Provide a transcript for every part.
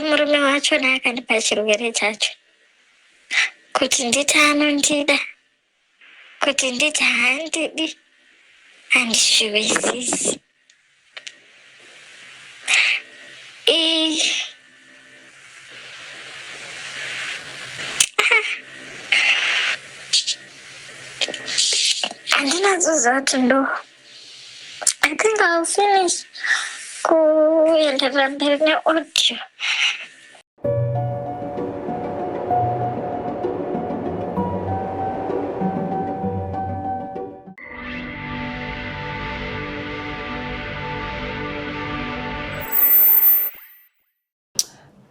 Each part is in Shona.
murume wachona akandipa chirwere chacho kuti nditi anondida, kuti nditi handidi, handizviwisisi. Handinazoziva kuti ndo. I think I'll finish kuenderera mberi neaudio.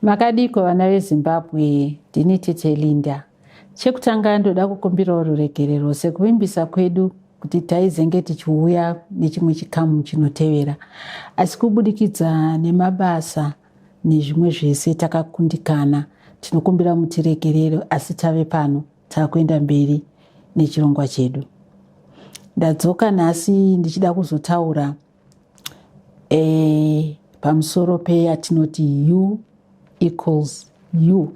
Makadiko vana veZimbabwe, ndini Tete Linda. Chekutanga ndoda kukumbirawo ruregerero sekuvimbisa kwedu kuti taizenge tichiuya nechimwe chikamu chinotevera, asi kubudikidza nemabasa nezvimwe zvese takakundikana. Tinokumbira mutiregerero, asi tave pano takuenda mberi nechirongwa chedu. Ndadzoka nhasi ndichida kuzotaura pamusoro peyatinoti U equals U.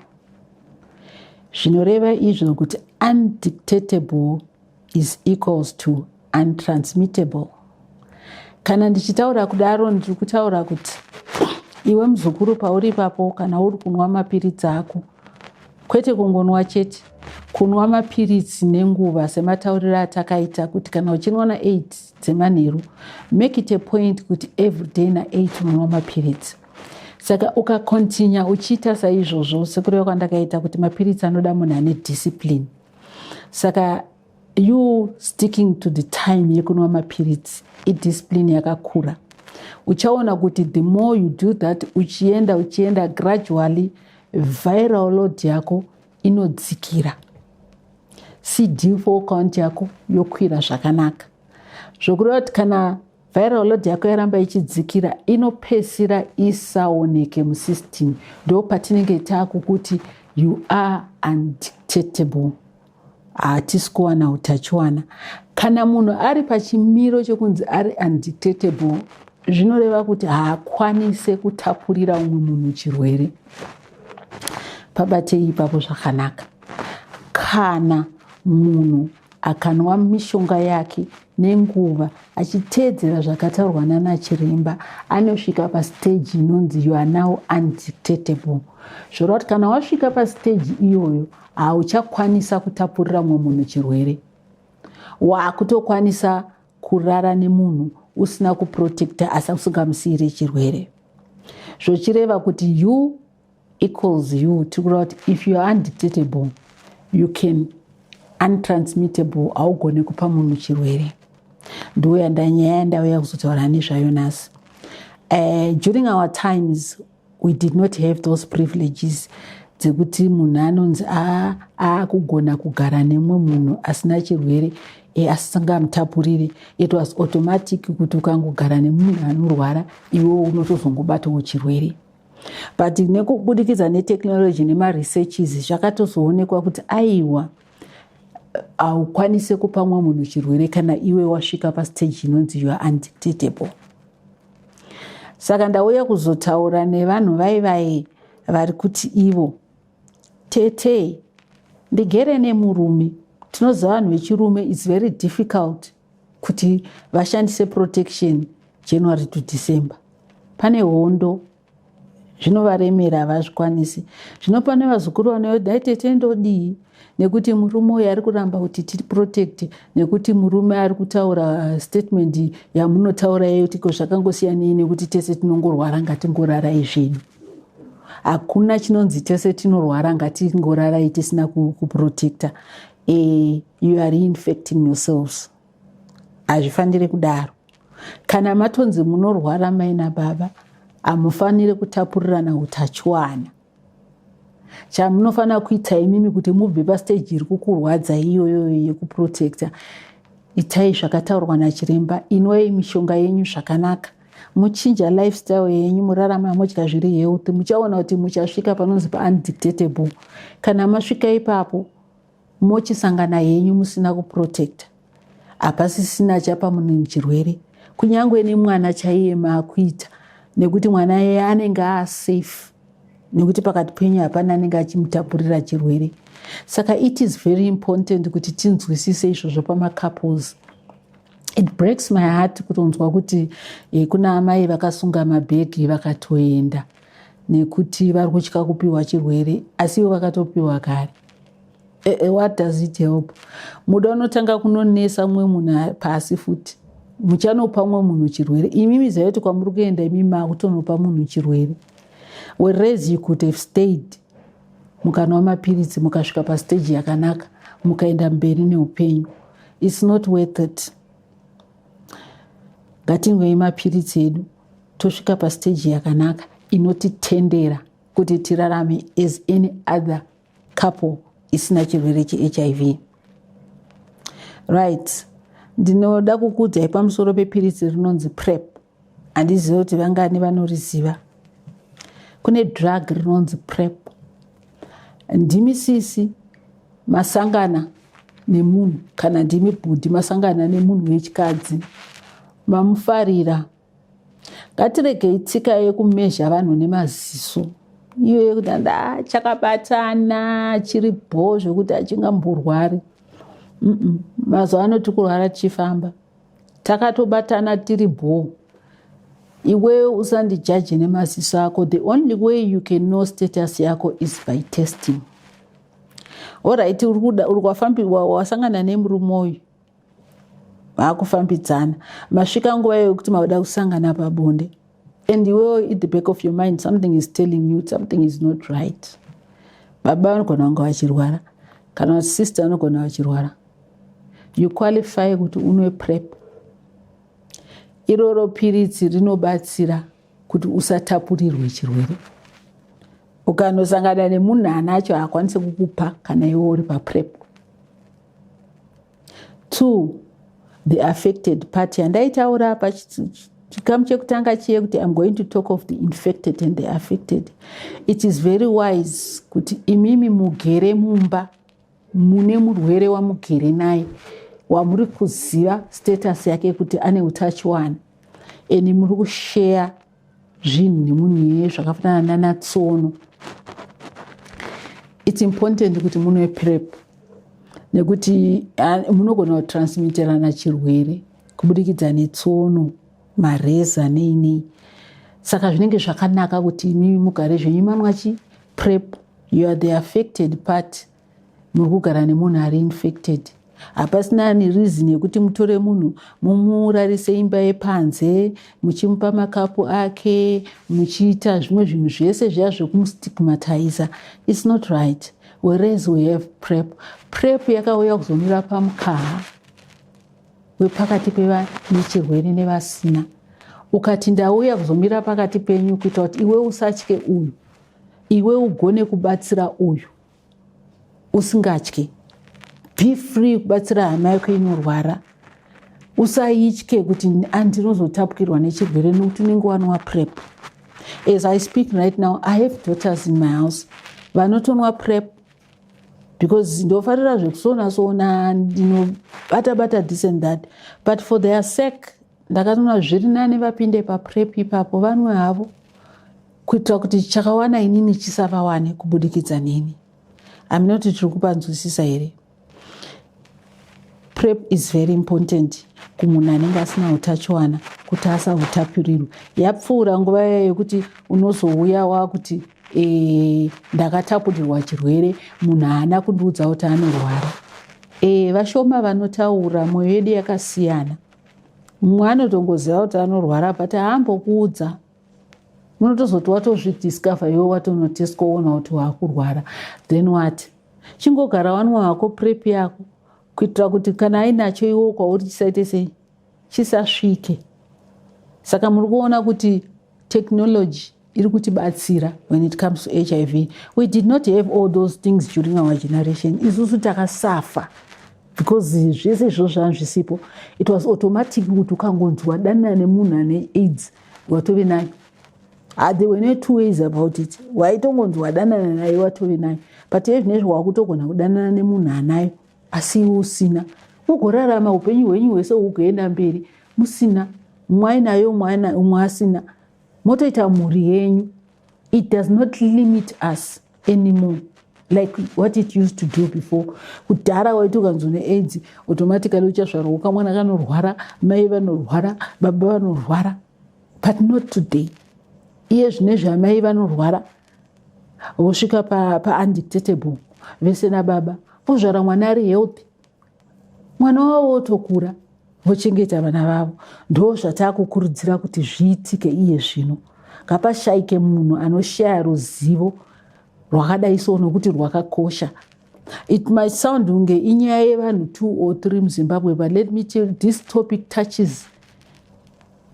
Zvinoreva izvo kuti undictatable is equals to untransmittable. Kana ndichitaura kudaro ndiri kutaura kuti iwe muzukuru pauri papo, kana uri kunwa mapiritsi ako, kwete kungonwa chete, kunwa mapiritsi nenguva sematauriro atakaita kuti kana uchinwa na 8 dzemanheru, make it a point kuti every day na 8 unonwa mapiritsi. Saka ukakontinya uchiita saizvozvo, sekureva kwandakaita kuti mapiritsi anoda munhu ane discipline. Saka you sticking to the time yekunwa mapiritsi idiscipline yakakura. Uchaona kuti the more you do that, uchienda gradually, viral load yako inodzikira, CD4 count yako yokwira zvakanaka. Zvokureva kuti kana viral load yako yaramba ichidzikira, inopesira isaoneke musystem. Ndo patinenge takukuti you are undictatable. Hatisi kuwana utachiwana. Kana munhu ari pachimiro chokunzi ari undictatable, zvinoreva kuti haakwanise kutapurira umwe munhu chirwere. Pabate ipapo zvakanaka. Kana munhu akanwa mishonga yake nenguva achiteedzera zvakataurwa nana chiremba, anosvika pastage inonzi you are now undictatable. Zvoreva kuti kana wasvika pastage iyoyo, hauchakwanisa kutapurira umwe munhu chirwere. Wakutokwanisa kurara nemunhu usina kuprotecta asi usingamusiyire chirwere. Zvochireva kuti U equals U. Tikureva kuti if you are undictatable, you can untransmittable, haugone kupa munhu chirwere. Ndoya nyaya yandauya kuzotaura nezvayo nhasi. During our times, we did not have those privileges dzekuti munhu anonzi akugona kugara nemwe munhu asina chirwere asingamutapurire. It was automatic kuti ukangogara nemunhu anorwara, iwe unotozongobatawo chirwere. But nekubudikidza netechnology nemaresearches zvakatozoonekwa kuti aiwa, haukwanise kupa mumwe munhu chirwere kana iwe wasvika pastage inonzi you are undictatable. Saka ndauya kuzotaura nevanhu vai vari kuti ivo Tete, ndigere nemurume. Tinoziva vanhu vechirume it's very difficult kuti vashandise protection January to December. Pane hondo, zvinovaremera havazvikwanisi. Zvino pane vazukuru vanoiti dai Tete ndodii, nekuti murume uyu ari kuramba kuti tiri protect, nekuti murume ari kutaura statement yamunotaura yekuti zvakangosiyanei nekuti tese tinongorwara ngatingorarai zvedu. Hakuna chinonzi tese tinorwara ngatingorarai tisina kuprotecta. You are reinfecting yourselves. Hazvifanire kudaro. Kana matonzi munorwara mai nababa, hamufanire kutapurirana utachiwana. Chamunofanira kuita imimi kuti mubve pastage iri kukurwadza iyoyo yekuprotecta, itai zvakataurwa nachiremba, inwai mishonga yenyu zvakanaka, muchinja lifestyle yenyu, murarama modya zviri health, muchaona kuti muchasvika panonzi undictatable. Kana masvika ipapo, mochisangana yenyu musina kuprotecta, hapasisina chapa munhu chirwere. Kunyangwe nemwana chaiye maakuita, nekuti mwana yeye anenge safe. nekuti pakati penyu hapana anenge achimutapurira chirwere. Saka it is very important kuti tinzwisise izvozvo pamacouples. It breaks my heart kutonzwa kuti kuna amai vakasunga mabhegi vakatoenda nekuti vari kutya kupiwa chirwere asi ivo vakatopiwa kare. What does it help? Muda unotanga kunonesa mumwe munhu pasi futi muchanopa mumwe munhu chirwere. Imimi zaiti kwamuri kuenda imimi makutonopa munhu chirwere. Whereas you could have stayed mukanwa mapiritsi mukasvika pastage yakanaka mukaenda mberi neupenyu. It's not worth it. Ngatingwei mapiritsi edu tosvika pastage yakanaka inotitendera kuti tirarame as any other couple isina chirwere cheHIV. Right. Ndinoda kukudzai pamusoro pepiritsi rinonzi PrEP. Handizivi kuti vangani vanoriziva. Kune drug rinonzi PrEP. Ndimi sisi masangana nemunhu kana ndimi bhudhi masangana nemunhu wechikadzi mamufarira. Ngatiregei tsika yekumezha vanhu nemaziso. Iyo yekuti chakabatana chiripo zvokuti achingamborwari. Mazuva ano tikurwara tichifamba. Takatobatana tiripo. Iwe usandijaji nemaziso ako. The only way you can know status yako is by testing. Alright, wasangana nemurume uyu vakufambidzana masvika nguva yokuti mauda kusangana pabonde, and iwewo at the back of your mind something is telling you something is not right. Baba vanogona kunge vachirwara kana kuti sister vanogona vachirwara. You qualify kuti unwe PrEP. Iroro piritsi rinobatsira kuti usatapurirwe chirwere. Ukanosangana nemunhu anacho haakwanisi kukupa kana iwe uri paPrEP. 2. The affected party. Andaitaura pachikamu chekutanga chiye kuti I'm going to talk of the infected and the affected. It is very wise kuti imimi mugere mumba mune murwere wamugere naye wamuri kuziva status yake kuti ane utachiwana eni muri kushare zvinhu nemunhu iye zvakafanana natsono. It's important kuti munwe PrEP nekuti munogona kutransmitterana chirwere kubudikidza netsono, mareza neini. Saka zvinenge zvakanaka kuti imimi mugare zvenyu manwa PrEP. You are the affected part. Muri kugara nemunhu ari infected. Hapasina ni reason yekuti mutore munhu mumurarise imba yepanze muchimupa makapu ake muchiita zvimwe zvinhu zvese zviya zvekumustigmatizer. It's not right. Whereas we have PrEP. PrEP yakauya kuzomira pamukaha wepakati nechirwere nevasina. Ukati ndauya kuzomira pakati penyu kuita kuti iwe usatye uyu, iwe ugone kubatsira uyu usingatye. Be free kubatsira hama yako inorwara. Usaitye kuti andinozotapukirwa nechirwere nokuti unenge wanwa PrEP. As I speak right now, I have daughters in my house vanotonwa PrEP because ndofarira zvekusona ndinobata this and that, but for their sake ndakatona zviri nani vapinde paPrEP ipapo vanwe havo kuitira kuti chakawana inini chisavawane kubudikidza nini. Aminoti tiri kupanzwisisa here. PrEP is very important kumunhu anenge asina utachiwana kuti asahutapurirwa. Yapfuura nguva yekuti unozouya wakuti ndakatapurirwa chirwere munhu haana kundiudza kuti anorwara. Vashoma vanotaura, mwoyo yedu yakasiyana. Mumwe anotongoziva kuti anorwara but haambokuudza. Munotozoti watozvidiscover iwe watonoteswa kuona kuti waakurwara. Then what? Chingogara wanwa wako PrEP yako kuitira kuti kana ainacho iwe kwauri chisaite sei chisasvike. Saka muri kuona kuti technology iri kutibatsira when it comes to HIV. We did not have all those things during our generation. Isusu takasafa because zvese izvo zvanzvisipo. It was automatic kuti ukangonzi wadanana nemunhu ane AIDS watove nayo. There were no two ways about it. Waitongonzi wadanana naye watove nayo. But nezvo wakutogona kudanana nemunhu anayo asi usina. Mugorarama upenyu hwenyu hwese hugoenda mberi musina. Umwe ainayo umwe asina. Motoita mhuri yenyu. it does not limit us anymore like what it used to do before. Kudhara waiti ukanzwa neAIDS automatically uchazvarwa kamwana kanorwara, mai vanorwara, baba vanorwara, but not today. Iye zvinezvi amai vanorwara vosvika paundetectable vese nababa vozvara mwana ari healthy, mwana wavo wotokura vochengeta vana vavo. Ndo zvatakukurudzira kuti zviitike iye zvino. Ngapashayike munhu anoshaya ruzivo rwakadai so nokuti rwakakosha. It might sound unge inyaya yevanhu 2 or 3 muZimbabwe, but let me tell you, this topic touches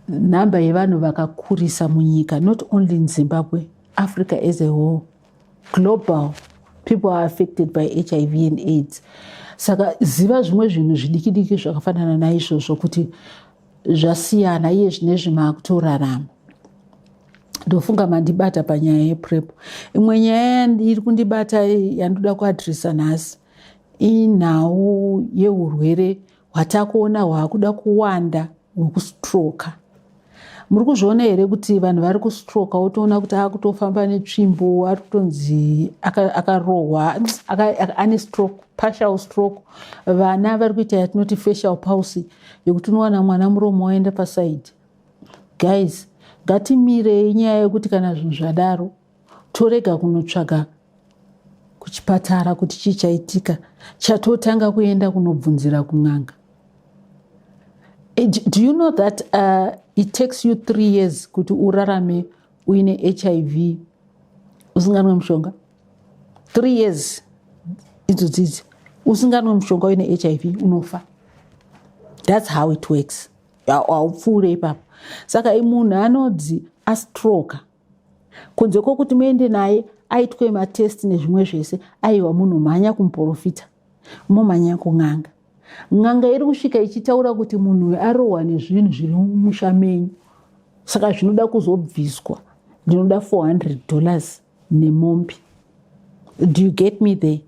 number yevanhu vakakurisa munyika, not only in Zimbabwe, Africa as a whole, global. People are affected by HIV and AIDS. Saka ziva zvimwe zvinhu zvidiki-diki zvakafanana naizvozvo kuti zvasiyana iye zvinezvi maakutorarama. Ndofunga mandibata panyaya yePrEP. Imwe nyaya iri kundibata yandoda kuadresa nhasi inhau yeurwere hwatakuona hwakuda kuwanda hwekustroka. Muri kuzviona here kuti vanhu vari kustroka wotoona kuti akutofamba netsvimbo, ari kutonzi akarohwa, ane stroke, partial stroke. Vana vari kuita yatinoti facial palsy yekuti unowana mwana muromo waenda paside. Guys, ngatimire nyaya yekuti kana zvinhu zvadaro torega kunotsvaga kuchipatara kuti chichaitika, chatotanga kuenda kunobvunzira kun'anga. Do you know that it takes you 3 years kuti urarame uine HIV usinganwe mushonga? 3 years idzodzidzi usinganwe mushonga uine HIV unofa. That's how it works. Haupfuure ipapo. Saka munhu anodzi astroka kunze kwokuti muende naye aitwe matest nezvimwe zvese, aiwa munhu mhanya kumuprofita, momhanya kun'anga. N'anga iri kusvika ichitaura kuti munhu arohwa nezvinhu zviri mumusha menyu, saka zvinoda kuzobviswa, ndinoda $400 nemombe. Do you get me there?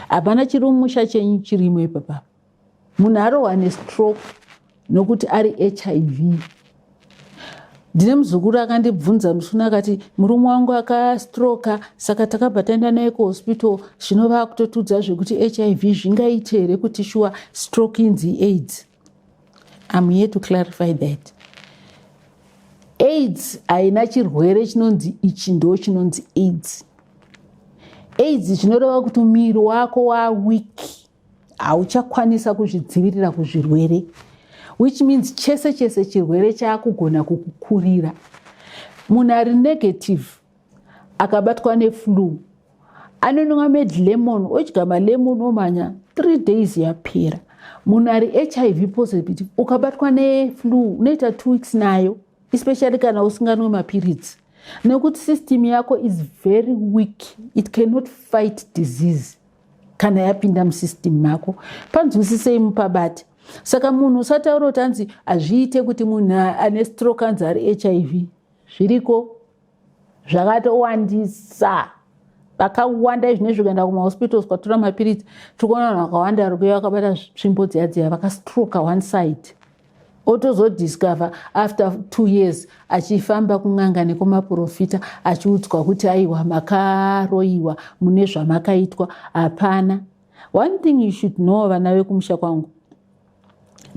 Hapana chiri mumusha chenyu chirimo ipapa. Munhu arohwa nestroke nokuti ari HIV. Ndine muzukuru akandibvunza musuna akati murume wangu akastroka saka takabva taenda naye kuhospital, zvino vakutotudza zvekuti HIV zvingaite here kuti shuwa stroke inzi AIDS. I'm here to clarify that. AIDS haina chirwere chinonzi ichi ndo chinonzi AIDS. AIDS chinoreva kuti muviri wako wawiki, hauchakwanisa kuzvidzivirira kuzvirwere, which means chese chirwere chaakugona kukukurira. Munhu ari negative akabatwa neflu anonwa medlemon, odya malemon omhanya 3 days yapera. Munhu ari HIV positive ukabatwa neflu unoita 2 weeks nayo, especially kana usinganwe mapirits, nekuti system yako is very weak, it cannot fight disease kana yapinda musystem mako. Panzwisisei mupabati. Saka munhu usataura kuti anzi azviite kuti munhu ane stroke anzi ari HIV. Zviriko zvakatowandisa, vakawanda izvinezvi ukaenda kumahospitals kwatora mapirits, tikuona vanhu vakawanda vari kuuya vakabata tsvimbo dziya vakastroka one side. Otozodiscover after 2 years achifamba kun'anga nekumaprofita achiudzwa kuti aiwa makaroiwa mune zvamakaitwa. Hapana. One thing you should know, vana vekumusha kwangu,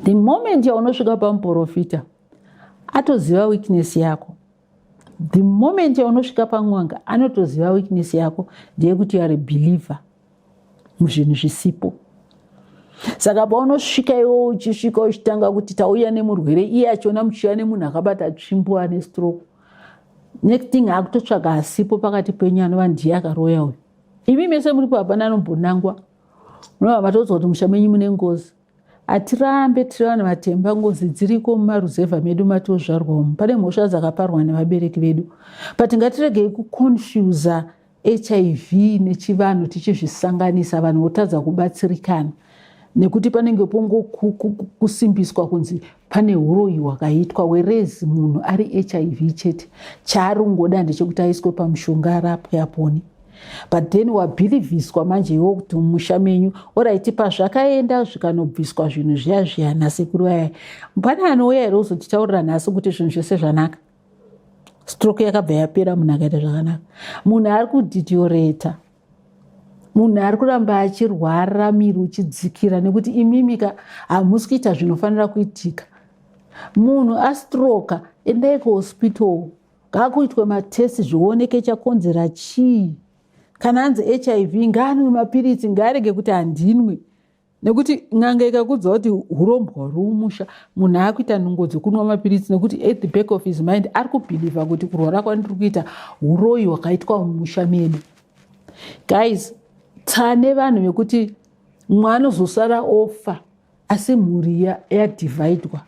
the moment yaunosvika pamuprofita atoziva weakness yako. The moment yaunosvika pan'anga anotoziva weakness yako, ndeyekuti you are a believer muzvinhu zvisipo. Saka paunosvika iwo uchisvika uchitanga kuti tauya nemurwere iye achona muchiya nemunhu akabata tsvimbo ane stroke, next thing akutotsvaga asipo pakati penyu anova ndiye akaroya uyu. Imi mese muripo hapana anombonangwa, munobva matodza kuti musha menyu mune ngozi. Hatirambe tiri vanhu vatemba, ngozi dziriko mumaruzevha medu matozvarwa umu, pane mhosva dzakaparwa nevabereki vedu. But ngatiregei kuconfusa HIV nechivanhu tichizvisanganisa, vanhu votadza kubatsirikana nekuti panenge pongo kusimbiswa kunzi pane uroi hwakaitwa, whereas munhu ari HIV chete chaari kungoda ndechekuti aiswe pamushonga arapwe apone. But then wabhilivhiswa manje iwo kuti mumusha menyu oraiti pazvakaenda zvikanobviswa zvinhu zviya nasekuru vaya, pana anouya here uzotitaurira nhasi kuti zvinhu zvese zvanaka. stroke yakabva yapera, munhu akaita zvakanaka. Munhu ari kudhitioreta, munhu ari kuramba achirwara, miri uchidzikira, nekuti imimika hamusi kuita zvinofanira kuitika. Munhu astroka, endai kuhospital, ngakuitwe matesti zvioneke chakonzera chii. Kana hanzi HIV, ngaanwe mapiritsi, ngaarege kuti handinwe, nekuti n'anga ikakudza kuti urombwa huri umusha, munhu akuita nhungo dzekunwa mapiritsi, nekuti at the back of his mind ari kubhilivha kuti kurwara kwandiri kuita uroyi hwakaitwa mumusha medu. Guys, tsane vanhu vekuti mumwe anozosara ofa asi mhuri yadhivhaidwa.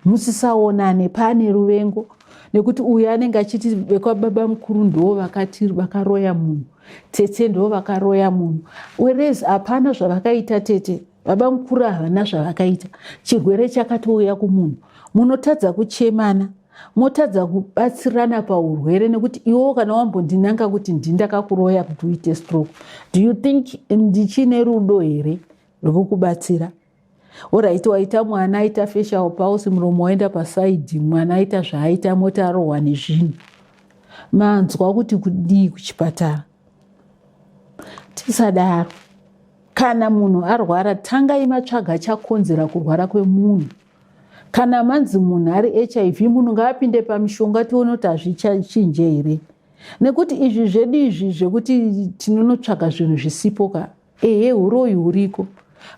Musisaonane, pane ruvengo, nekuti uyu anenge achiti vekwababa mukuru ndo vakaroya munhu, tete ndo vakaroya munhu, whereas hapana zvavakaita tete, baba mukuru havana zvavakaita. Chirwere chakatouya kumunhu, munotadza kuchemana, motadza kubatsirana paurwere, nekuti iwo kana wambondinanga kuti ndindakakuroya kuti uite stroke, do you think ndichine rudo here rwekukubatsira? Alright, waita mwana aita facial pulse, muromo waenda pasaidhi, mwana aita zvaaita, mota arohwa nezvinhu, manzwa kuti kudii kuchipatara? Tisadaro. Kana munhu arwara, tangai matsvaga chakonzera kurwara kwemunhu. Kana manzi munhu ari HIV, munhu ngaapinde pamishonga tione kuti hazvichinje here, nekuti izvi zvedu izvi zvekuti tinonotsvaga zvinhu zvisipo ka uroyi huriko,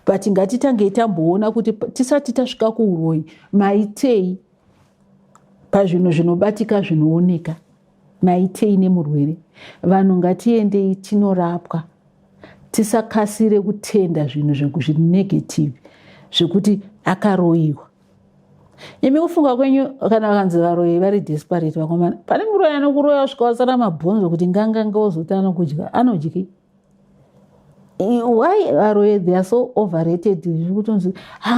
but ngatitange tamboona kuti tisati tasvika kuuroyi maitei pazvinhu zvinobatika zvinooneka, maitei nemurwere. Vanhu ngatiendei tinorapwa, tisakasire kutenda zvinhu zviri negative zvekuti akaroyiwa. Imi kufunga kwenyu kana vakanzi varoyi vari desperate vakomana, pane muroyi anokuroya kusvika wasara mabhonzo kuti nganganga wozoti anokudya, anodyi. Why varoyi they are so overrated? Zvikutonzi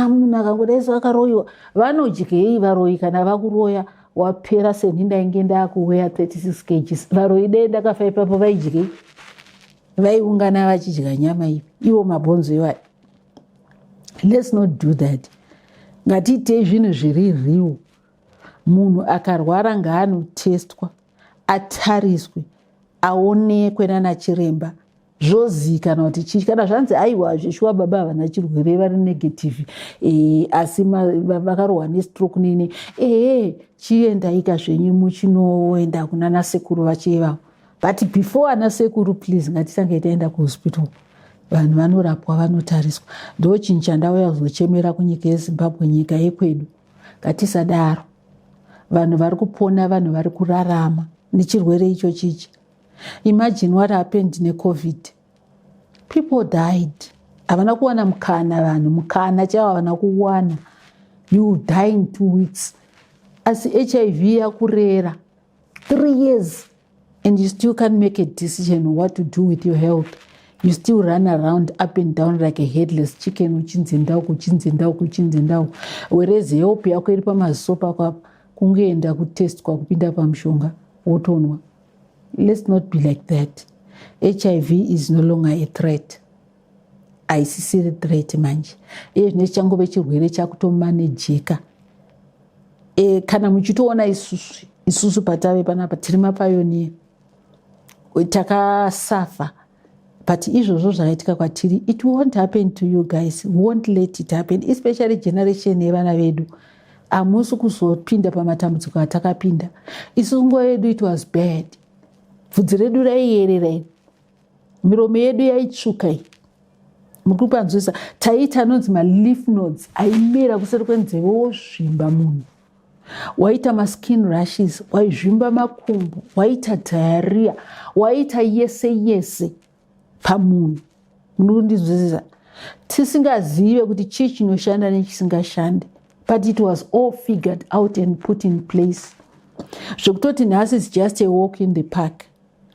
munhu akangodaiso akaroyiwa, vanodyei varoyi? Kana vakuroya wapera senhinda inge ndakuweya 36 kgs, varoyi dai ndakafa ipapo vaidyei? Vaiungana vachidya nyama ipi? Iwo mabhonzo iwayo. Let's not do that. Ngatiitei zvinhu zviri real. Munhu akarwara ngaanotestwa, atariswe, aonekwe nana chiremba, zvozikanwa kuti chii. Kana zvanzi aiwa zveshuwa baba havana chirwere vari negative, asi vakarohwa nestroke nini, chiendaika zvenyu muchinoenda kunana sekuru vachivavo. But before ana sekuru, please ngatitange taenda kuhospital. Vanhu vanorapwa, vanotariswa. Ndo chinhu chandauya kuzochemera kunyika yeZimbabwe, nyika yekwedu. Ngatisadaro. Vanhu vari kupona, vanhu vari kurarama nechirwere icho chichi. Imagine what happened neCovid. People died. Havana kuwana mukana vanhu, mukana chaiwo havana kuwana. You die in 2 weeks. Asi HIV yakurera 3 years and you still can't make a decision what to do with your health. You still run around up and down like a headless chicken, uchinzenda uku. Whereas help yako iri pamaziso pako apa, kungeenda kutestwa, kupinda pamishonga wotonwa. Let's not be like that. HIV is no longer a threat. Haisisiri threat manje. Zvine changove chirwere chakutomanejeka. Kana muchitoona isusu patave panapa tiri mapayoniya, takasafa. But izvozvo zvakaitika kwatiri, it won't happen to you guys. Won't let it happen, especially generation yevana vedu. Hamusi kuzopinda pamatambudziko atakapinda. Isusu nguva yedu it was bad. Bvudzi redu raiyerera, miromo yedu yaitsvuka. Mukupanzwisa taita anonzi ma-lymph nodes aimera kuseri kwenzeve wozvimba munhu. Waita ma-skin rashes, waizvimba makumbo, waita diarrhea, waita yese pamunhu. Munondinzwisisa? Tisingazive kuti chii chinoshanda nechisingashandi. But it was all figured out and put in place. Zvekutoti nhasi is just a walk in the park.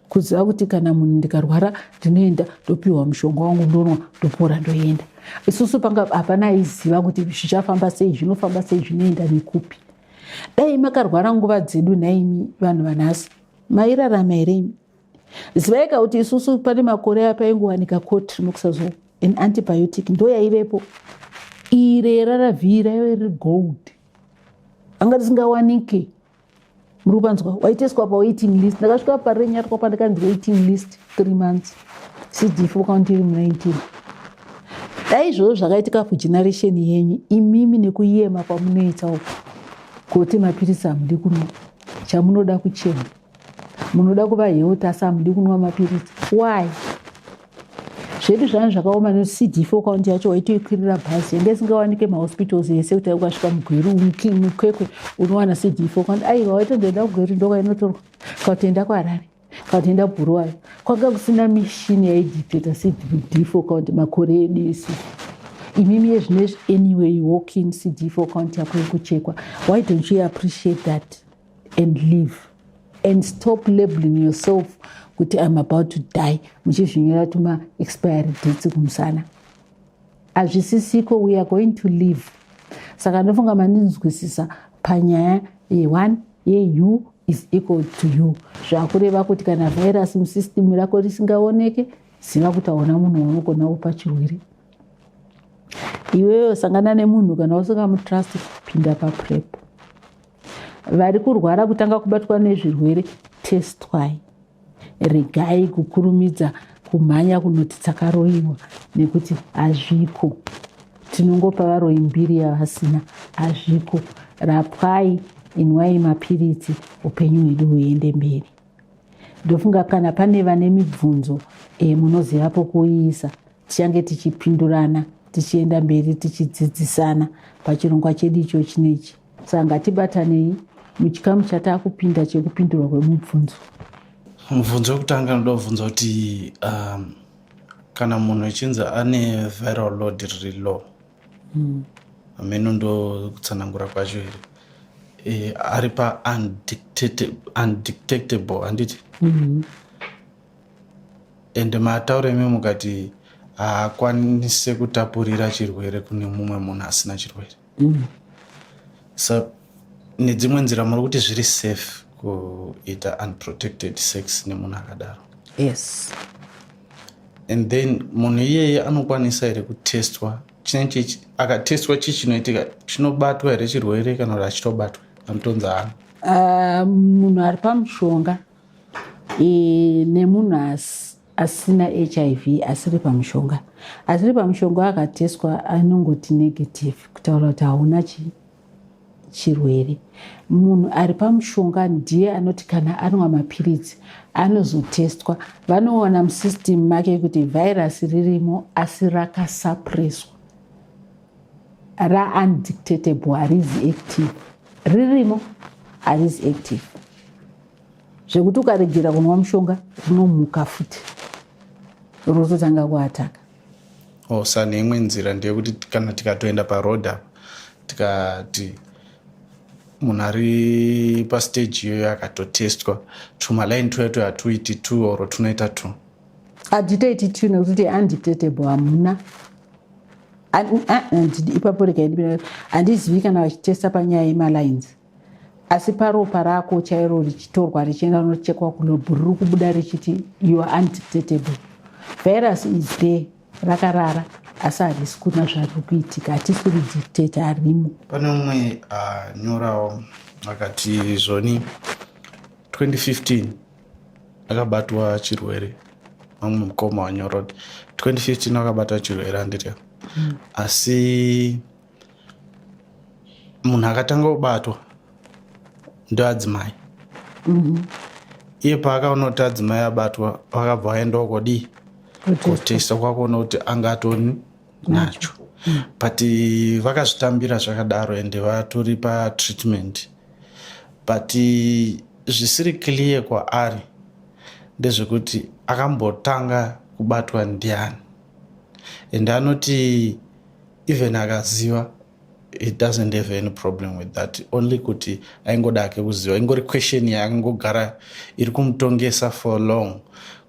Kuziva kuti kana munhu ndikarwara ndinoenda ndopiwa mushonga wangu ndonwa ndopora ndoenda. Isusu panga hapana aiziva kuti zvichafamba sei, zvinofamba sei, zvinoenda nekupi. Dai makarwara nguva dzedu naimi vanhu vanhasi, mairarama here? Zivaika kuti isusu pane makore apaingowanika cotrimoxazole, an antibiotic, ndo yaivepo. Ire raravhira ive riri gold. Anga risingawanike. muri kupanzwa waiteswa pawaiting list. Ndakasvika parenya rikwa pandakanzi waiting list 3 months CD4 count iri 19. Dai izvozvo zvakaitika kugeneration yenyu, imimi nekuyema kwamunoita uku kuti mapirisi hamudi kunwa, chamunoda kuchema, munoda kuva health asi hamudi kunwa mapirisi. Why? Zvedu zvanhu zvakaoma neCD4 count yacho waitoikwirira bhazi yanga isingawanike mahospitals ese kuti ukasvika mugweru mukwekwe unowana CD4 count. Aiwa waitondoenda kugweru ndokainotorwa kautoenda kuHarare kautoenda Bulawayo, kwanga kusina mishini yaidictator CD4 count makore edu isi. Imimi yezvinezvi anyway you walk in CD4 count yako yekuchekwa. Why don't you appreciate that and live and stop labeling yourself kuti I'm about to die muchizvinyora tuma expiry dates kumusana? Hazvisisiko, we are going to live. Saka ndofunga mandinzwisisa panyaya ye1 ye-u is equal to you. Zvakureva kuti kana virus musystem rako risingaoneke, ziva kuti hauna munhu unogona kupa chirwere. Iwewe sangana nemunhu kana usingamutrust, pinda paprep. Vari kurwara kutanga kubatwa nezvirwere, testwai. Regai kukurumidza kumhanya kunoti tsakaroiwa nekuti hazviko. Tinongopa varoi mbiri yavasina, hazviko. Rapwai, inwai mapirisi, upenyu hwedu huende mberi. Ndofunga kana pane vane mibvunzo munoziva pokuiisa, tichange tichipindurana, tichienda mberi tichidzidzisana pachirongwa chedu icho chinechi. Saka ngatibatanei muchikamu chatakupinda chekupindurwa kwemubvunzo. Mubvunzo wekutanga ndoda kubvunza kuti kana munhu echinzi ane viral load riri low, ameno ndo kutsanangura kwacho here, ari pa undetectable handiti, ende matauro imi mukati haakwanise kutapurira chirwere kune mumwe munhu asina chirwere. So nedzimwe nzira muri kuti zviri safe kuita unprotected sex nemunhu akadaro? Yes. And then munhu iyeye anokwanisa here kutestwa? Chinechi akatestwa chinoitika chinobatwa here chirwere kana kuti hachitobatwa? Anotonza munhu ari pamushonga nemunhu asina HIV asiri pamushonga. Asiri pamushonga akatestwa anongoti negative kutaura kuti hauna chirwere. Munhu ari pamushonga ndiye anoti kana anwa mapirisi anozotestwa, vanoona musystem make kuti virus ririmo asi rakasuppresswa, undetectable, harizi active. Ririmo harizi active, zvekuti ukaregera kunwa mushonga rinomuka futi rototanga kuataka. Saka neimwe nzira ndeyekuti kana tikatoenda paroad apa tikati munhu ari pastage iyoyo akatotestwa, tumalaini tuyato hatuiti 2 oro tunoita 2. Hatitoiti 2 nekuti undetectable hamuna. Ipapo rekaidi handizivi kana vachitesta panyaya yemalines, asi paropa rako chairo richitorwa richienda kunochekwa kulabhu riri kubuda richiti you are undetectable. Virus is there, rakarara, asi harisi kuna zvari kuitika, hatisi kudictate harimo. Pane umwe nyorawo akati zvoni 2015 akabatwa chirwere, mamwe mukoma wanyora kuti 2015 akabatwa chirwere handiti, asi munhu akatanga kubatwa ndoadzimai. Iye paakaona kuti adzimai abatwa vakabva vaendawo kodi kutesta kwakuona kuti angatoni nacho, but vakazvitambira zvakadaro ende vatori patreatment. But zvisiri clear kwaari ndezvekuti akambotanga kubatwa ndiani, ende anoti even akaziva it doesn't have any problem with that, only kuti aingoda ake kuziva, ingori question yaangogara iri kumutongesa for long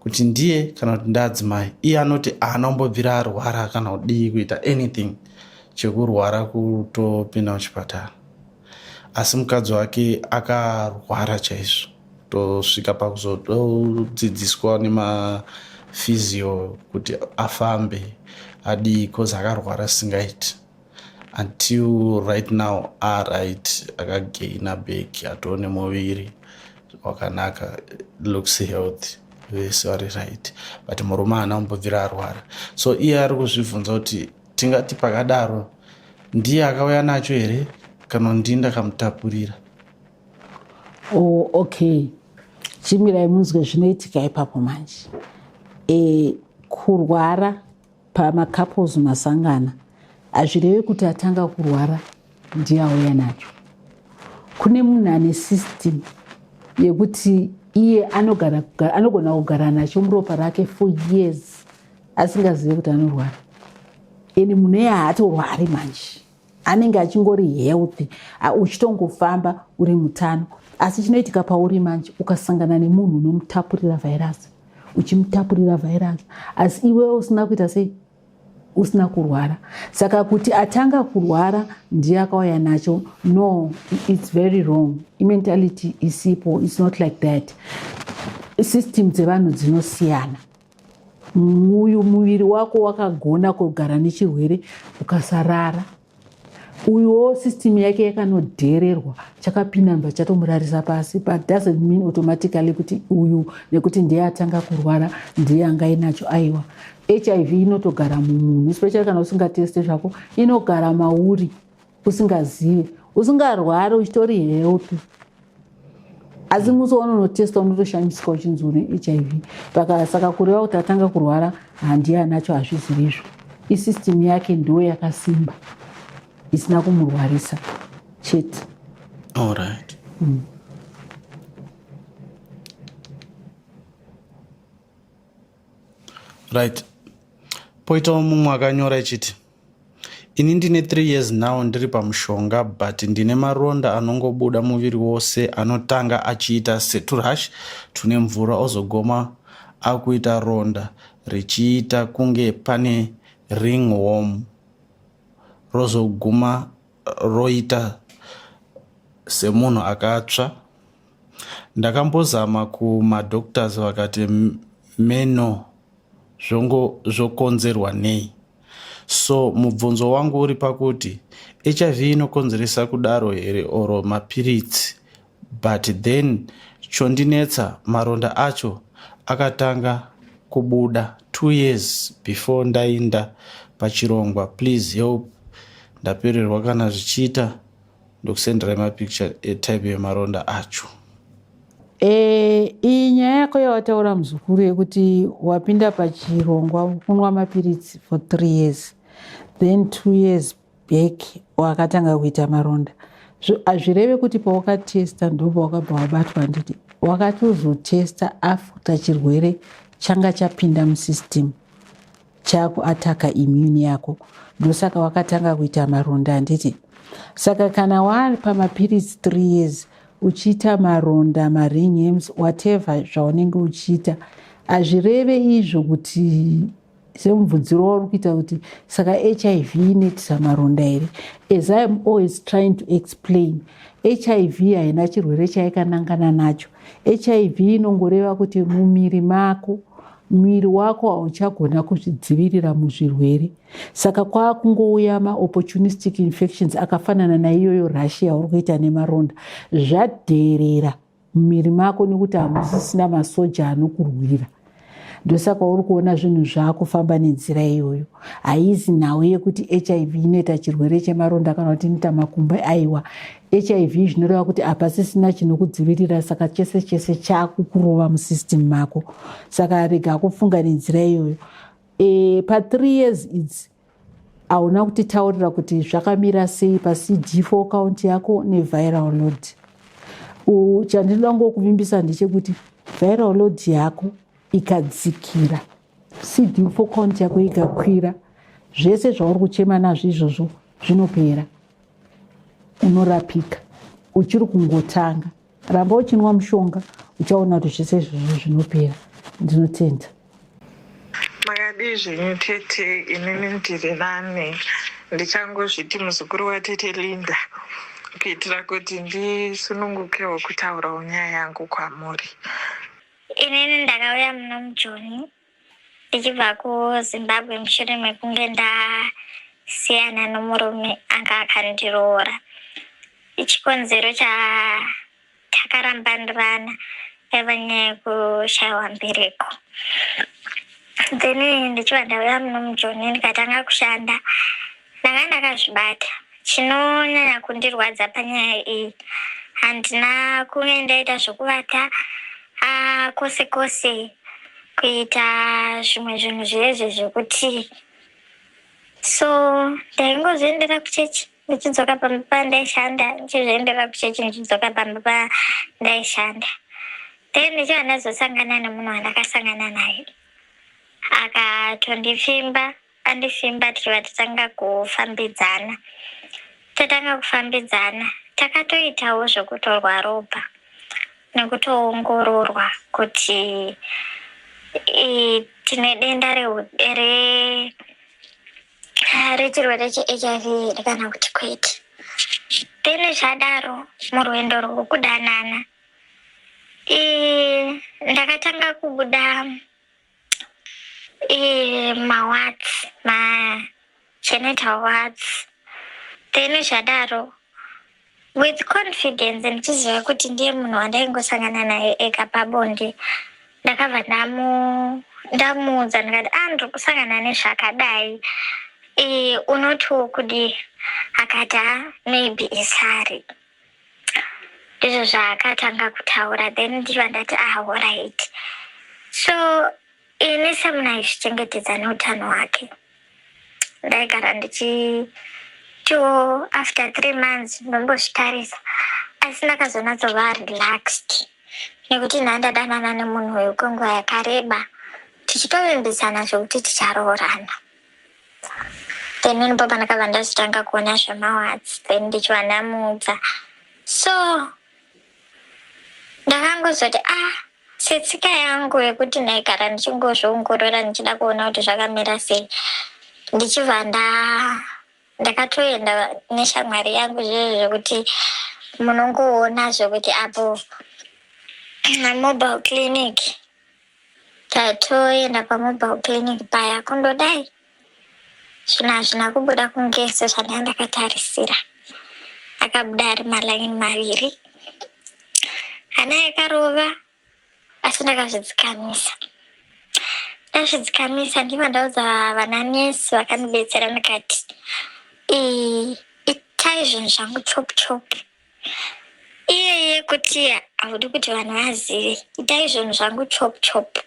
kuti ndiye kana kuti ndaadzimai. Iye anoti anombobvira arwara kana kudii kuita anything chekurwara kutopinda muchipatara, asi mukadzi wake akarwara chaizvo, tosvika pakuzodzidziswa nemafizio kuti afambe adii cause akarwara singaiti. until right now right akagaina beki atone muviri wakanaka, looks healthy, vese vari right, but murume haana kumbobvira arwara. So iye ari kuzvibvunza kuti tingati pakadaro ndiye akauya nacho here kana ndii ndakamutapurira. Okay, chimirai munzwe zvinoitika ipapo manje. Kurwara pamacouples masangana hazvirevi kuti atanga kurwara ndiye auya nacho. Kune munhu ane system yekuti iye anogona kugara nacho muropa rake for years asingazivi kuti anorwara. Eni munhu iye haatorwari manje, anenge achingori healthy, uchitongofamba uri mutano. Asi chinoitika pauri manje ukasangana nemunhu unomutapurira vhairasi, uchimutapurira vhairasi, asi iwewe usina kuita sei, usina kurwara. Saka kuti atanga kurwara ndiye akauya nacho, no, it's very wrong. Mentality isipo, it's not like that. System dzevanhu dzinosiyana. Uyu muviri wako wakagona kugara nechirwere ukasarara. Uyuwo system yake yakanodhererwa, chakapinda mba chatomurarisa pasi, but doesn't mean automatically kuti uyu nekuti ndiye atanga kurwara ndiye angainacho. Aiwa, HIV inotogara mumunhu, especially kana usingateste zvako, inogara mauri usingazivi, usingarwari uchitori healthy. Asi musoona unotesta unotoshamisika uchinzi une HIV. Saka kureva kuti atanga kurwara handiye anacho hazvizivi izvo. Isystem yake ndiyo yakasimba, isina kumurwarisa chete. All right. Right. Poitawo mumwe akanyora ichiti ini ndine 3 years now ndiri pamushonga, but ndine maronda anongobuda muviri wose anotanga achiita seturash tune mvura ozogoma akuita ronda richiita kunge pane ringworm rozoguma roita semunhu akatsva. Ndakambozama kumadoctors vakati meno zvokonzerwa nei. So mubvunzo wangu uri pakuti HIV inokonzeresa kudaro here oro mapiritsi, but then chondinetsa maronda acho akatanga kubuda 2 years before ndainda pachirongwa. Please help, ndapererwa kana zvichiita ndokusenderai mapicture etype yemaronda acho. Iyi nyaya yako yawataura muzukuru yekuti wapinda pachirongwa kunwa mapiritsi for 3 years, then 2 years back wakatanga kuita maronda. Hazvireve kuti pawakatesta ndo pawakabva wabatwa. Nditi wakatozotesta after chirwere changa chapinda musystem chakuataka immune yako, ndosaka wakatanga kuita maronda. Nditi saka kana wari pamapiritsi 3 years uchiita maronda, maringworms, whatever zvaunenge uchiita, hazvireve izvo kuti semubvunziro wauri kuita kuti saka HIV inetisa maronda here. As I am always trying to explain, HIV haina chirwere chaikanangana nacho. HIV inongoreva kuti mumiri mako, mwiri wako hauchagona kuzvidzivirira muzvirwere. Saka kwakungouya ma-opportunistic infections akafanana naiyoyo rashi yauri kuita nemaronda, zvadherera mumiri mako nekuti hamusisina masoja anokurwira. Ndosaka uri kuona zvinhu zvakufamba nenzira iyoyo. Haizi nhau yekuti HIV inoita chirwere chemaronda kana kuti inoita makumbo. Aiwa, HIV zvinoreva kuti hapasisina chinokudzivirira, saka chese chese chakukurova musystem mako. Saka rega kufunga nenzira iyoyo. Pa 3 years idzi hauna kutitaurira kuti zvakamira sei paCD4 count yako neviral load. Chandinoda ngokuvimbisa ndechekuti viral load yako ikadzikira, CD4 count yako ikakwira, zvese zvauri kuchema nazvo izvozvo zvinopera, unorapika. Uchiri kungotanga, ramba uchinwa mushonga, uchaona kuti zvese izvozvo zvinopera. Ndinotenda. Makadi zvenyu tete, inini ndiri nani, ndichangozviti muzukuru watete Linda, kuitira kuti ndisunungukewo kutaurawo nyaya yangu kwamuri. Inini ndakauya muna muJoni ndichibva kuZimbabwe mushure mekunge akasiyana nomurume anga akandiroora. Chikonzero takarambanirana yava nyaya yekushayiwa mbereko. Then ndichibva ndauya muno muJoni ndikatanga kushanda. Ndanga ndakazvibata. Chinonyanya kundirwadza panyaya iyi, handina kunge ndaita zvokuvata kwose kwose kuita zvimwe zvinhu zvezve zvekuti, so ndaingozviendera kuchechi ndichidzoka pamba pandaishanda, ndichizviendera kuchechi ndichidzoka pamba pandaishanda. Then ndichiva ndazosangana nemunhu wandakasangana naye akatondifimba, andifimba tichiva tatanga kufambidzana. Tatanga kufambidzana takatoitawo zvokutorwa ropa nekutoongororwa kuti tine denda rechirwere cheHIV kana kuti kwete. Then zvadaro murwendo rwokudanana ndakatanga kubuda mawards, magenital wards. Then zvadaro with confidence ndichiziva kuti ndiye munhu wandaingosangana naye ega pabonde, ndakabva ndamuudza ndikati ndiri kusangana nezvakadai, unotiwo kudi? Akati maybe isari. Ndizvo zvaakatanga kutaura. Then ndichiva ndati alright. So ini semunhu aizvichengetedza neutano hwake, ndaigara ndichitiwo after 3 months ndombozvitarisa, asi ndakazonatsova relaxed nekuti ndandadanana nemunhu uyu kwenguva yakareba tichitovimbisana zvokuti ticharoorana. Then ndipo pandakabva ndazotanga kuona zvemawards. Then ndichiva ndamuudza, so ndakangozoti setsika yangu yekuti ndaigara ndichingozviongorora ndichida kuona kuti zvakamira sei, ndichibva ndakatoenda neshamwari yangu zvezvo zvekuti munongoona zvokuti apo mobile clinic. Tatoenda pamobile clinic paya kundodai zvinhu hazvina kubuda kunge sezvandanga ndakatarisira. Akabuda ari malaini maviri, hana yakarova, asi ndakazvidzikamisa. Ndazvidzikamisa ndibva ndaudza vananesi vakandibetsera ndikati itai zvinhu zvangu chopu chopu. Iyeye kuti haudi kuti vanhu vazive, itai zvinhu zvangu chopu chopu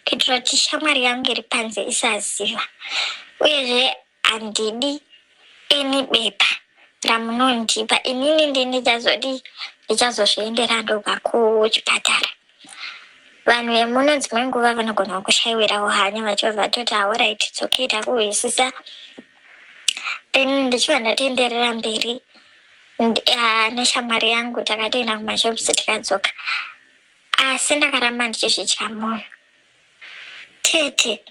kuitira kuti shamwari yangu iri panze isaziva. Uyezve handidi ini bepa ramunondipa, inini ndini ndichazozviendera ndoga kuchipatara. Vanhu vemuno dzimwe nguva vanogona kushayiwirawo hanya vachibva vatoti alright it's okay takuhwisisa. Then ndichibva ndatoenderera mberi neshamwari yangu, takatoenda kumashopisi tikadzoka, asi ndakaramba ndichizvidya mwoyo. Tete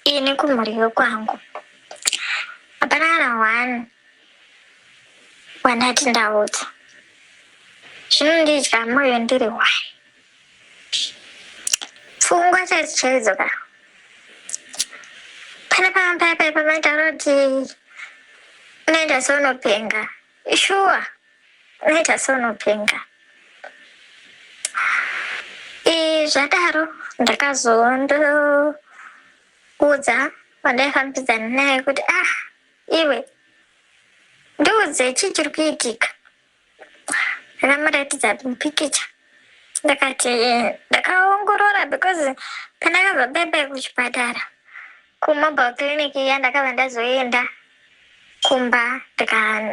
ini kumhuriyo kwangu hapana kana one wandati ndaudza zvinondidya mwoyo ndiri one. Pfungwa chaidzo pane pamwe pamaitaura kuti unoita seunopenga. Shuwa unoita seunopenga. Zvadaro ndakazondoudza wandaifambidzana naye kuti iwe ndiudze chii chiri kuitika. Ndakamuratidza mupikicha ndakati ndakaongorora because pandakabva bebe kuchipatara kumobile clinic iya ndakabva ndazoenda kumba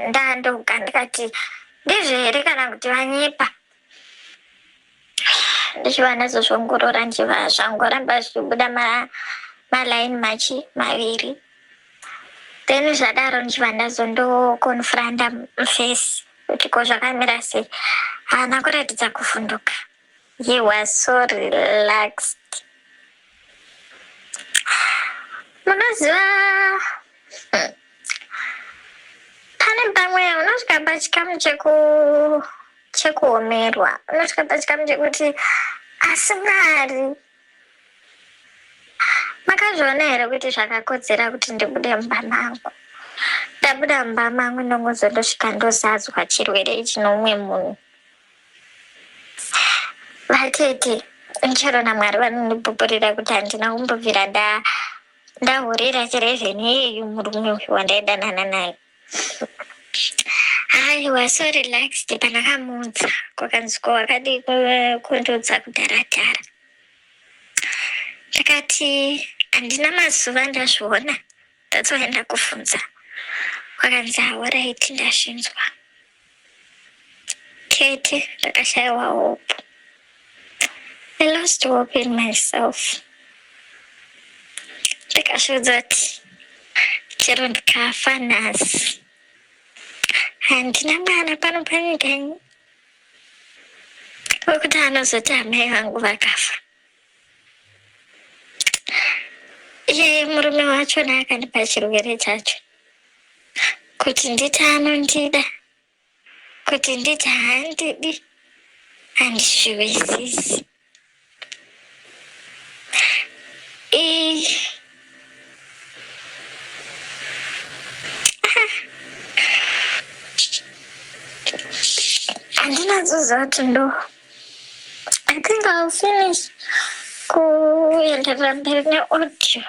ndandoga ndikati ndizvo here kana kuti vanyepa. Ndichiva ndazozviongorora ndichiva zvangoramba zvichibuda malaini maviri. Then zvadaro ndichiva ndazondokonfranda mufesi kuti ko zvakamira sei. Haana kuratidza kuvhunduka. He was so relaxed. Munoziva pane pamwe unosvika pachikamu chekuomerwa, unosvika pachikamu chekuti asi Mwari makazviona here kuti zvakakodzera kuti ndibude mumba mangu. ndabuda mumba mangu ndongozondosvika ndozadzwa chirwere ichi noumwe munhu. Vatete chero naMwari vanondibhubhurira kuti handina kumbobvira ndahorera cherevheni iyeyu murume uyu wandaidanana naye. Aiwa, so relaxed pandakamuudza kwakanzi wakadi kundudza kudharadhara. Ndakati handina mazuva ndazviona, ndatsoenda kuvhunza. Kwakanzi alright, ndazvinzwa. Kete ndakashayiwa hope. I lost hope in myself. Ndikashodza kuti chero ndikafa nhasi handina mwana pano panyika ino wekuti anozoti amai vangu vakafa. Iye murume wachona akandipa chirwere chacho kuti nditi anondida, kuti nditi haandidi, handizviwisisi. Handinazoziva kuti I think I'll finish kuenderera mberi neaudio.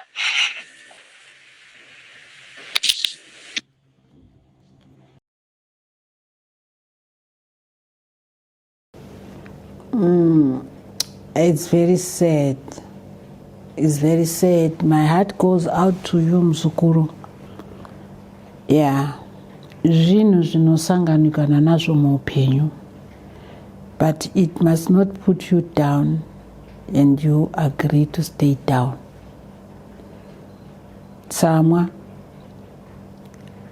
It's very sad. It's very sad. My heart goes out to you, muzukuru. Yeah. Zvinhu zvinosanganikana nazvo muupenyu. But it must not put you down and you agree to stay down. Tsamwa,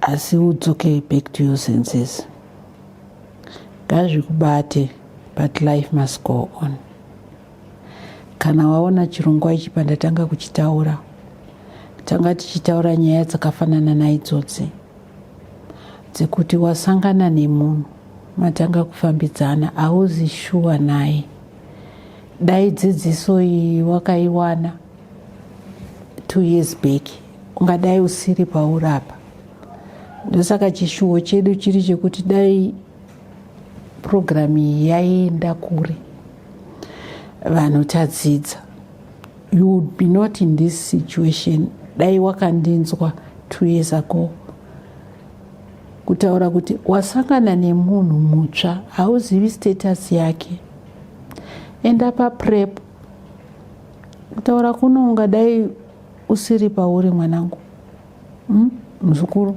asi udzoke back to your senses. Ngazvikubate, but life must go on. Kana waona chirongwa ichi pandatanga kuchitaura, tanga tichitaura nyaya dzakafanana naidzodzi, dzekuti wasangana nemunhu matanga kufambidzana, hauzi shuwa naye. Dai dzidziso iyi wakaiwana 2 years back, ungadai usiri paurapa. Ndosaka chishuwo chedu chiri chekuti dai programu iyi yaienda kure, vanhu tadzidza, you would be not in this situation. Dai wakandinzwa 2 years ago kutaura kuti wasangana nemunhu mutsva, hauzivi status yake, enda paprep. Kutaura kuno ungadai usiri pauri mwanangu, muzukuru.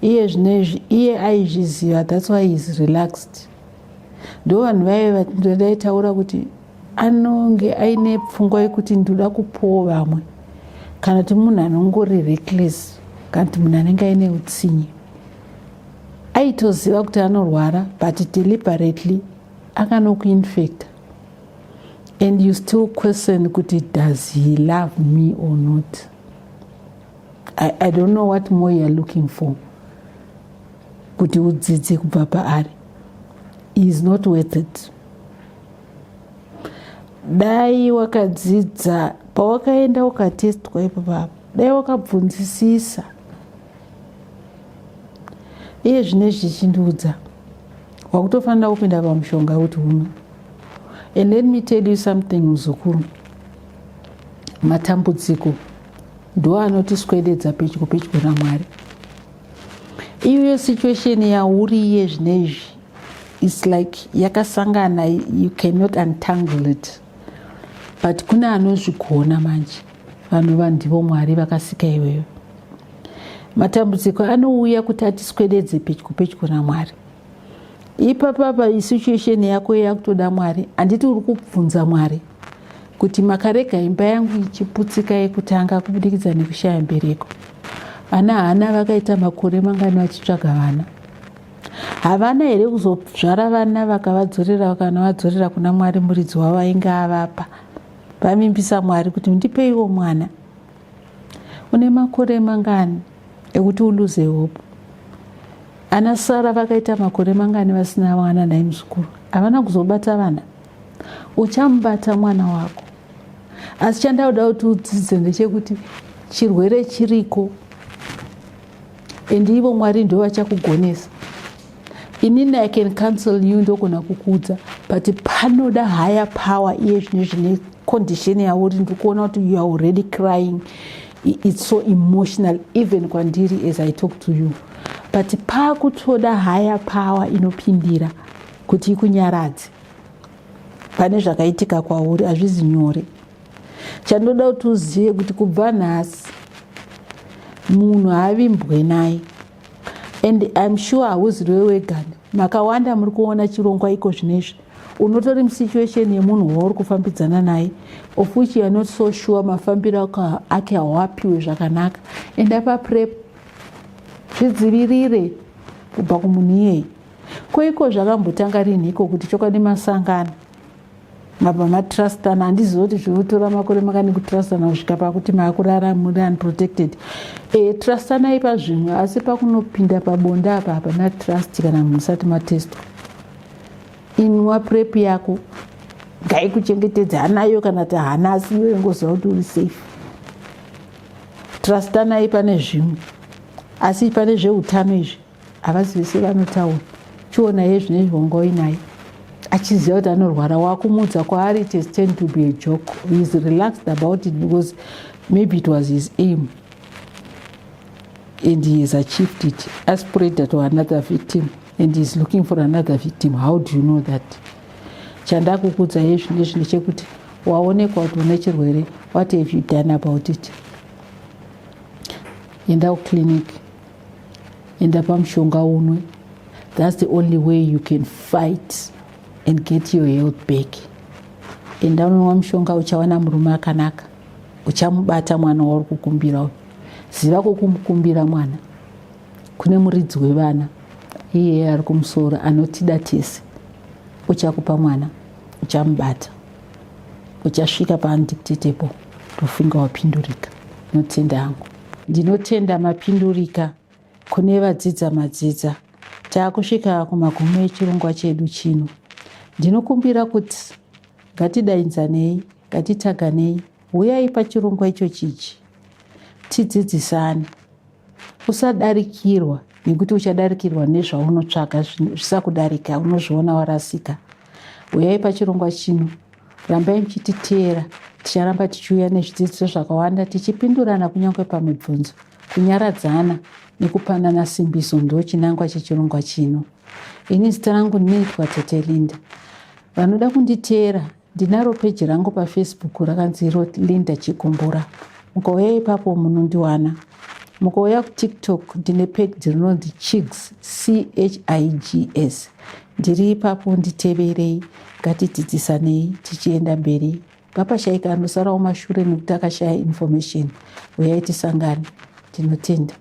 Iye zvinezvi, iye aizviziva, that's why he is relaxed. Ndo vanhu vaive vandaitaura kuti anonge aine pfungwa yekuti ndoda kupowa vamwe, kana kuti munhu anongori reckless, kana kuti munhu anenge aine utsinye. Aitoziva kuti anorwara, but deliberately akanokuinfecta. And you still question kuti does he love me or not? I don't know what more you are looking for. Kuti udzidze kubva paari. He is not worth it. Dai wakadzidza, pawakaenda ukatestwa ipapo, dai wakabvunzisisa. Iye zvinezvi zvichindiudza, wakutofanira kupinda pamushonga kuti umwe. And let me tell you something, muzukuru. Matambudziko ndo anotiswededza pedyo naMwari. Iyo situation yauriye zvinezvi, it's like yakasangana, you cannot untangle it. But kuna anozvigona manje, vanhu vandivo Mwari vakasika iweyo. Matambudziko anouya kuti atiswededze pedyo naMwari. Ipapapa situation yako yakutoda Mwari, handiti uri kubvunza Mwari kuti makarega imba yangu ichiputsika yekutanga kubudikidza nekushaya mbereko. Vana vakaita makore mangani vachitsvaga vana. Havana here kuzozvara vana vakavadzorera, kana vadzorera kuna Mwari muridzi wavo ainge avapa. Vamimbisa Mwari kuti ndipeiwo mwana. Une makore mangani ekuti uluze hope. Ana Sara vakaita makore mangani vasina vana naye muzukuru. Havana kuzobata vana. Uchambata mwana wako. Asi chandaoda kuti udzidze ndechekuti chirwere chiriko. and ivo Mwari ndo vachakugonesa. Inini I can cancel you ndogona kukudza, but panoda higher power iye zvine condition yauri ndikuona kuti you are already crying. It's so emotional even kwandiri as I talk to you. But pakutoda higher power inopindira kuti ikunyaradze pane zvakaitika kwauri hazvizi nyore. Chandoda kuti uzive kuti kubva nhasi munhu haavimbwe naye, and I'm sure hauziriwe wega. Makawanda muri kuona chirongwa iko zvinezvi unotori musituation yemunhu wauri kufambidzana naye, of which you are not so sure mafambiro ake hawapiwe zvakanaka, and apa prep zvidzivirire kubva kumunhu iyeye. Koiko zvakambotanga rinhiko kuti chokwadi masangana mabva matrustana? Handizivi kuti zvinotora makore makani kutrustana kusvika pakuti maakurara muri unprotected. Trustanai pazvimwe, asi pakunopinda pabonda apa hapana trust kana musati matestwa. Inwa prep yako ngaikuchengetedza, hanayo kana kuti hana, asi iwe ngoziva kuti uri safe. Trustanai pane zvimwe, asi pane zveutano izvi havazivi sevanotaura. Chiona ye zvine zvongo inaye achiziva kuti anorwara, wakumudza kwaari it has turned to be a joke. He is relaxed about it because maybe it was his aim and he has achieved it. Aspirated to another victim and he is looking for another victim. How do you know that? Chanda kukudza ye zvine chekuti waonekwa kuti une chirwere, what have you done about it? Enda clinic, enda pamushonga unwe. That's the only way you can fight and get your health back. Enda unwa mushonga, uchawana murume akanaka, uchamubata mwana wauri kukumbira. Ziva kukumukumbira mwana, kune muridzi wevana iye ari kumusoro anotida tese. Uchakupa mwana, uchamubata, uchasvika paundictatable, ndofunga wapindurika. Notenda hangu, ndinotenda mapindurika kune vadzidza madzidza. Taakusvika kumagumi echirongwa chedu chino. Ndinokumbira kuti ngatidainzanei, ngatitaganei, uyai pachirongwa icho chichi tidzidzisane. Usadarikirwa nekuti uchadarikirwa nezvaunotsvaga zvisakudarika, unozviona warasika. Uyai pachirongwa chino, rambai muchititeera. Ticharamba tichiuya nezvidzidziso zvakawanda, tichipindurana kunyange pamibvunzo, kunyaradzana nekupanana simbiso. Ndo chinangwa chechirongwa chino. Ini zita rangu ndinoitwa Tete Linda. Vanoda kunditeera, ndinaro peji rangu paFacebook rakanzi Linda Chikumbura. Mukauya ipapo munondiwana. Mukauya kuTikTok ndine peji rinonzi Chigs, CHIGS. Ndiri ipapo, nditeverei, ngatidzidzisanei tichienda mberi. Ngapashayika anosarawo mashure nekuti akashaya information. Uyai tisangane. Ndinotenda.